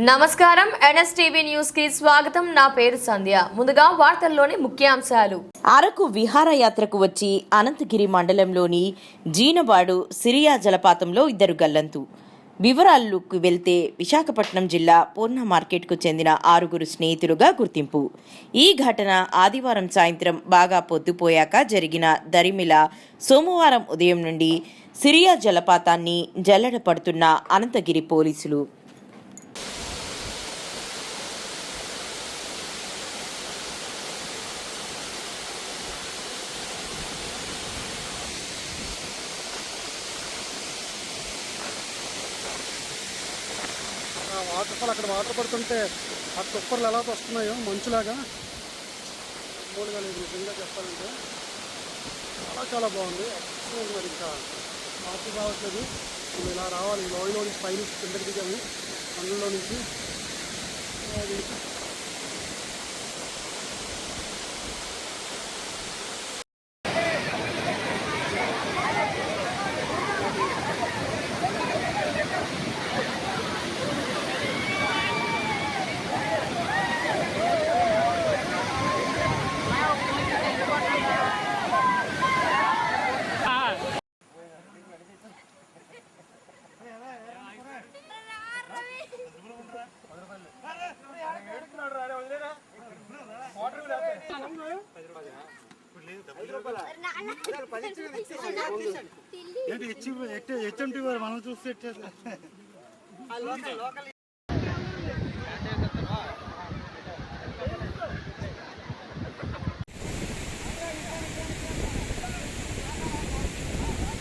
నమస్కారం NSTV news కి స్వాగతం. నా పేరు సంధ్య. ముందుగా వార్తల్లోని ముఖ్యాంశాలు. అరకు విహారయాత్రకు వచ్చి అనంతగిరి మండలంలోని జీనబాడు సిరియా జలపాతంలో ఇద్దరు గల్లంతు. వివరాల్లోకి వెళ్తే విశాఖపట్నం జిల్లా పూర్ణ మార్కెట్కు చెందిన 6 స్నేహితులుగా గుర్తింపు. ఈ ఘటన ఆదివారం సాయంత్రం బాగా పొద్దుపోయాక జరిగిన దరిమిల సోమవారం ఉదయం నుండి సిరియా జలపాతాన్ని జల్లెడ పడుతున్న అనంతగిరి పోలీసులు. వాటర్ఫాల్ అక్కడ వాటర్ పడుతుంటే ఆ తుప్పర్లు ఎలా వస్తున్నాయో మంచులాగా మూడుగా లేదు. నిజంగా చెప్పాలంటే చాలా బాగుంది. ఎక్సలెంట్. మరి ఇంకా వాటర్ రావట్లేదు. ఇలా రావాలి. లోయలో నుంచి పై నుంచి కిందకి దిగాము. అందులో నుంచి హెచ్ఎంటీ మనం చూస్తే